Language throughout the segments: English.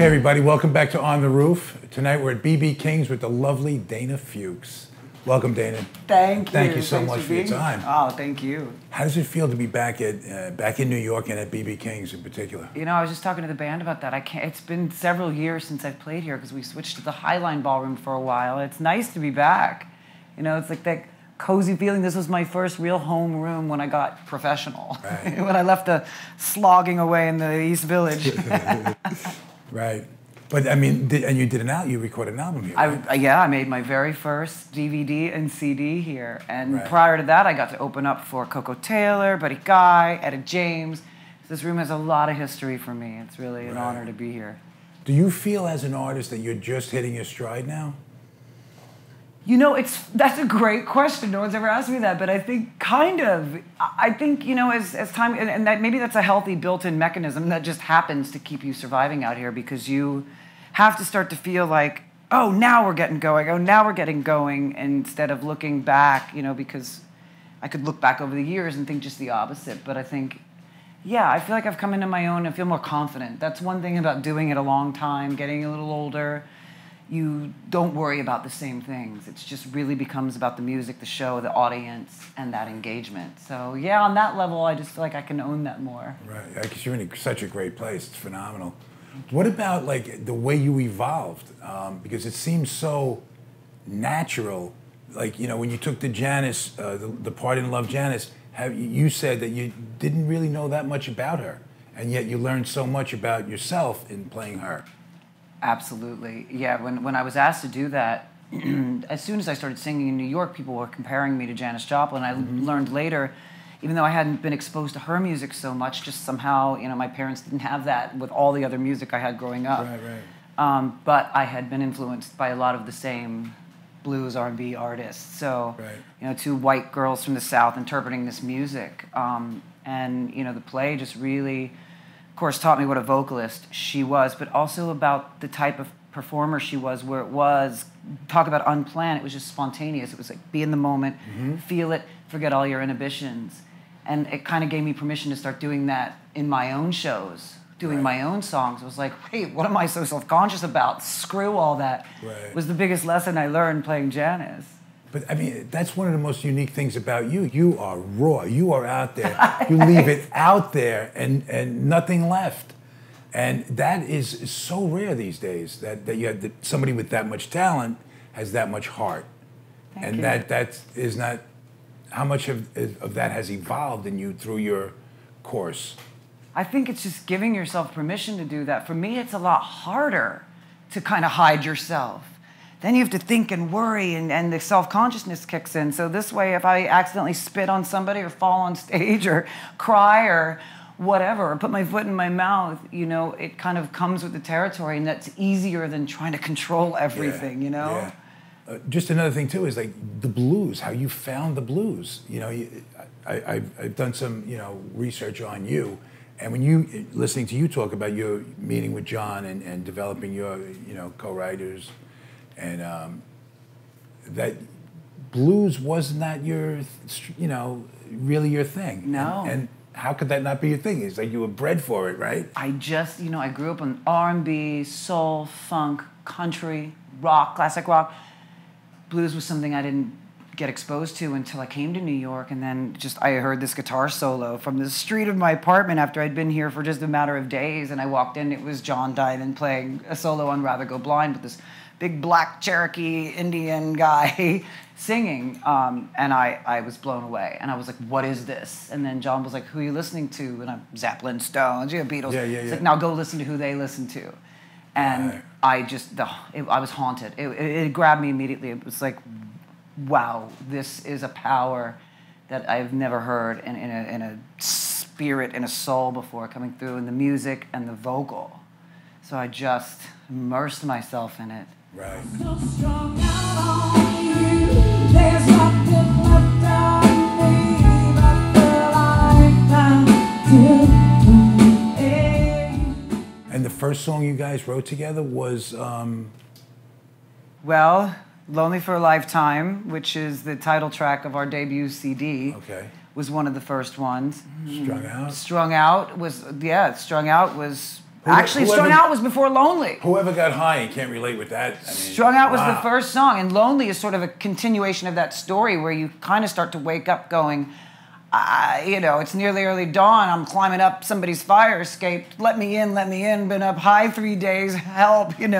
Hey everybody, welcome back to On the Roof. Tonight we're at BB King's with the lovely Dana Fuchs. Welcome, Dana. Thank you. Thank you so much for your time. Oh, thank you. How does it feel to be back in New York and at BB King's in particular? You know, I was just talking to the band about that. It's been several years since I've played here because we switched to the Highline Ballroom for a while. It's nice to be back. You know, it's like that cozy feeling. This was my first real home room when I got professional. Right. When I left the slogging away in the East Village. Right. But I mean, you recorded an album here, right? Yeah, I made my very first DVD and CD here. And right. Prior to that, I got to open up for Coco Taylor, Buddy Guy, Etta James. This room has a lot of history for me. It's really an honor to be here. Do you feel as an artist that you're just hitting your stride now? You know, that's a great question. No one's ever asked me that, but I think kind of. I think, you know, as time, and that maybe that's a healthy built-in mechanism that just happens to keep you surviving out here because you have to start to feel like, oh, now we're getting going. Oh, now we're getting going, instead of looking back, you know, because I could look back over the years and think just the opposite. But I think, yeah, I feel like I've come into my own and feel more confident. That's one thing about doing it a long time, getting a little older. You don't worry about the same things. It just really becomes about the music, the show, the audience, and that engagement. So yeah, on that level, I just feel like I can own that more. Right, because you're in such a great place. It's phenomenal. What about like the way you evolved? Because it seems so natural. Like, you know, when you took the Janis, the part in Love Janis, you said that you didn't really know that much about her, and yet you learned so much about yourself in playing her. Absolutely. Yeah, when I was asked to do that, as soon as I started singing in New York, people were comparing me to Janis Joplin. I learned later, even though I hadn't been exposed to her music so much, just somehow, you know, my parents didn't have that with all the other music I had growing up. Right. But I had been influenced by a lot of the same blues, R&B artists. So, you know, two white girls from the South interpreting this music. And, you know, the play just really, of course, taught me what a vocalist she was, but also about the type of performer she was, where it was, talk about unplanned, it was just spontaneous. It was like, be in the moment, feel it, forget all your inhibitions. And it kind of gave me permission to start doing that in my own shows, doing my own songs. I was like, wait, what am I so self-conscious about? Screw all that. It was the biggest lesson I learned playing Janis. But I mean, that's one of the most unique things about you. You are raw. You are out there. You leave it out there and nothing left. And that is so rare these days, that you have somebody with that much talent has that much heart. Thank you. That is not, how much of that has evolved in you through your course? I think it's just giving yourself permission to do that. For me, it's a lot harder to kind of hide yourself. Then you have to think and worry, and the self-consciousness kicks in. So this way, if I accidentally spit on somebody or fall on stage or cry or whatever, or put my foot in my mouth, you know, it kind of comes with the territory, and that's easier than trying to control everything, you know? Yeah. Just another thing, too, is like the blues, how you found the blues. You know, I've done some, you know, research on you, and when listening to you talk about your meeting with Jon and developing your, you know, co-writers, and that blues was not your, you know, really your thing. No. And how could that not be your thing? It's like you were bred for it, right? I just, you know, I grew up on R&B, soul, funk, country, rock, classic rock. Blues was something I didn't get exposed to until I came to New York, and then I heard this guitar solo from the street of my apartment after I'd been here for just a matter of days, and I walked in, it was Jon Diamond playing a solo on Rather Go Blind with this big black Cherokee Indian guy singing, and I was blown away, and I was like, what is this? And then Jon was like, who are you listening to? And I'm Zeppelin, Stones, you know, Beatles. Yeah. It's like, now go listen to who they listen to. And I was haunted. It grabbed me immediately. It was like, wow, this is a power that I've never heard in a spirit, in a soul before coming through in the music and the vocal. So I just immersed myself in it. Right. So strong out on you, there's nothing left on me but the lifetime to end. And the first song you guys wrote together was, Well, Lonely for a Lifetime, which is the title track of our debut CD, was one of the first ones. Strung Out? Strung Out was, Strung Out was, Strung Out was before Lonely. Whoever got high and can't relate with that. I mean, Strung Out was the first song, and Lonely is sort of a continuation of that story where you kind of start to wake up going, it's nearly early dawn, I'm climbing up somebody's fire escape, let me in, been up high 3 days, help, And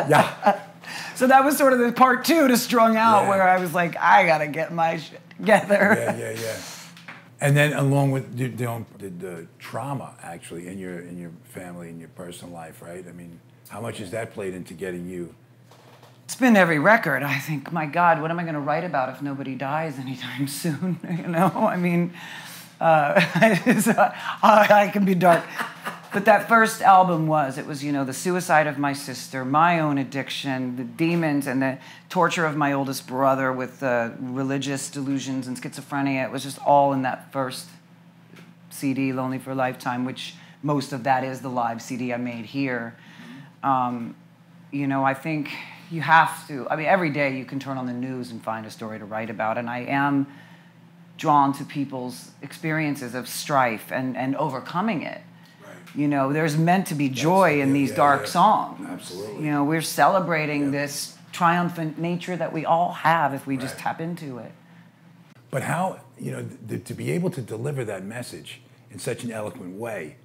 yeah. So that was sort of the part 2 to Strung Out, where I was like, I gotta get my shit together. Yeah. And then along with the trauma actually in your family, in your personal life, right? I mean, how much has that played into getting you? It's been every record. I think, my God, what am I going to write about if nobody dies anytime soon? I mean, I can be dark. But that first album was the suicide of my sister, my own addiction, the demons and the torture of my oldest brother with religious delusions and schizophrenia. It was just all in that first CD, Lonely for a Lifetime, which most of that is the live CD I made here. I think you have to, every day you can turn on the news and find a story to write about, and I am drawn to people's experiences of strife and overcoming it. There's meant to be joy in these dark songs. Absolutely. We're celebrating this triumphant nature that we all have if we just tap into it. But how, to be able to deliver that message in such an eloquent way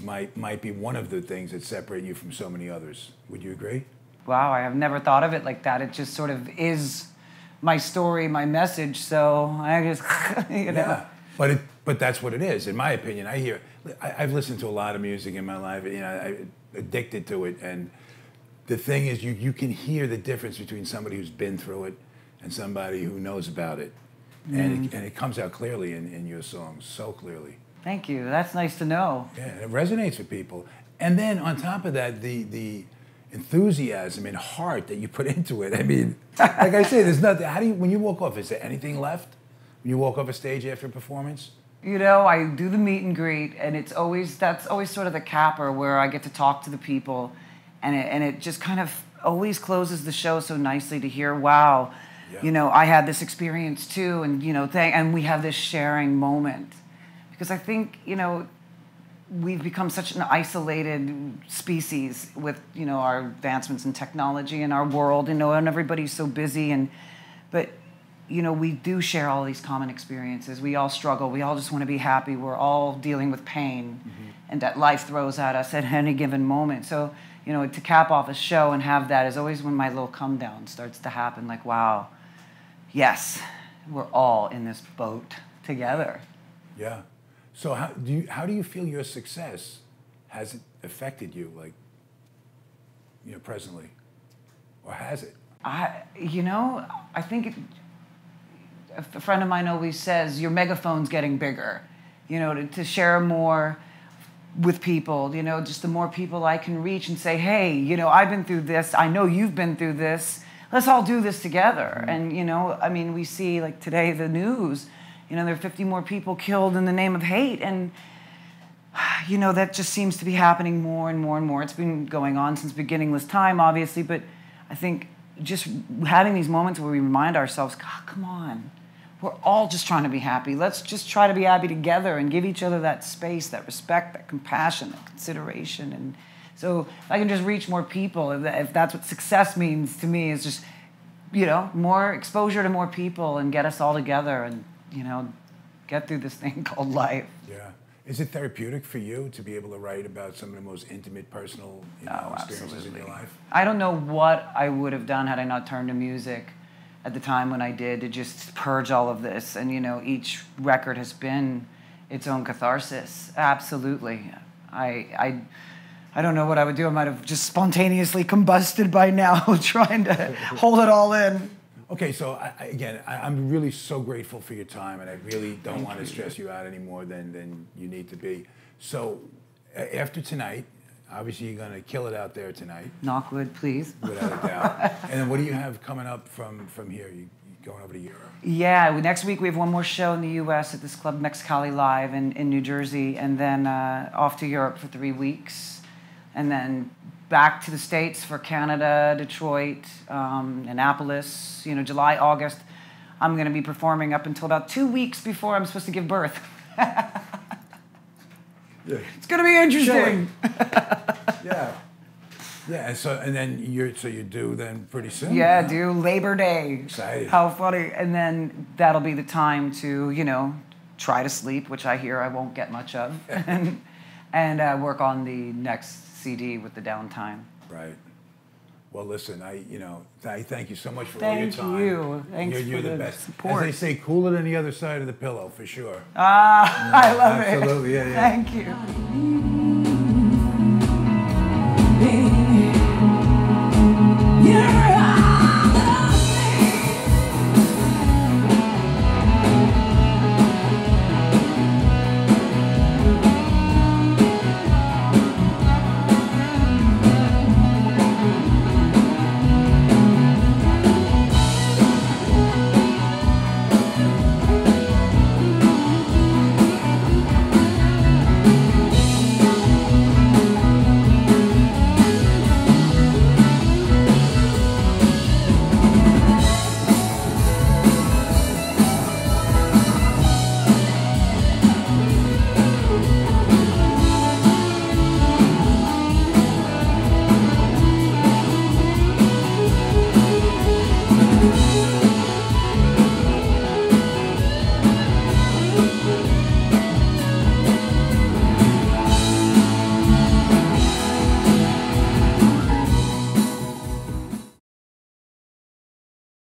might be one of the things that separate you from so many others. Would you agree? Wow, I have never thought of it like that. It just sort of is my story, my message, so I just, Yeah, but that's what it is, in my opinion. I've listened to a lot of music in my life, I'm addicted to it, and the thing is you can hear the difference between somebody who's been through it and somebody who knows about it. And it comes out clearly in your songs, so clearly. Thank you, that's nice to know. Yeah, it resonates with people. And then on top of that, the enthusiasm and heart that you put into it. I mean, like I say, there's nothing, when you walk off, is there anything left? When you walk off a stage after a performance? I do the meet and greet, and that's always sort of the capper where I get to talk to the people, and it just kind of always closes the show so nicely to hear, wow, I had this experience too, and and we have this sharing moment, because I think we've become such an isolated species with our advancements in technology in our world, and everybody's so busy, but we do share all these common experiences. We all struggle. We all just want to be happy. We're all dealing with pain, and that life throws at us at any given moment. So, to cap off a show and have that is always when my little come down starts to happen. Like, wow, yes, we're all in this boat together. Yeah. So how do you feel your success has it affected you, presently, or has it? I think a friend of mine always says your megaphone's getting bigger, to share more with people, just the more people I can reach and say, hey, I've been through this, I know you've been through this, let's all do this together. And, we see today the news, there are 50 more people killed in the name of hate, and that just seems to be happening more and more and more. It's been going on since beginningless time, obviously, but I think just having these moments where we remind ourselves, God, come on, we're all just trying to be happy. Let's just try to be happy together and give each other that space, that respect, that compassion, that consideration. And so if I can just reach more people, if that's what success means to me, is just, more exposure to more people and get us all together and, get through this thing called life. Yeah. Is it therapeutic for you to be able to write about some of the most intimate, personal experiences in your life? I don't know what I would have done had I not turned to music at the time when I did, to just purge all of this. And, each record has been its own catharsis. Absolutely. I don't know what I would do. I might have just spontaneously combusted by now, trying to hold it all in. Okay, so I'm really so grateful for your time, and I really don't want to stress you out any more than you need to be. So after tonight, obviously you're going to kill it out there tonight. Knock wood, please. Without a doubt. And then what do you have coming up from here? You going over to Europe? Yeah, next week we have one more show in the U.S. at this club Mexicali Live in New Jersey, and then off to Europe for 3 weeks, and then back to the States for Canada, Detroit, Annapolis. You know, July, August. I'm going to be performing up until about 2 weeks before I'm supposed to give birth. Yeah. It's going to be interesting. Yeah. Yeah, and then you're due then pretty soon. Yeah, huh? due Labor Day. Excited. How funny. And then that'll be the time to, you know, try to sleep, which I hear I won't get much of, and work on the next CD with the downtime. Right. Well, listen, I thank you so much for all Thank your time. you. Thanks You're for the the best. support. As they say, cooler than the other side of the pillow, for sure. I love it. Absolutely, yeah. Thank you.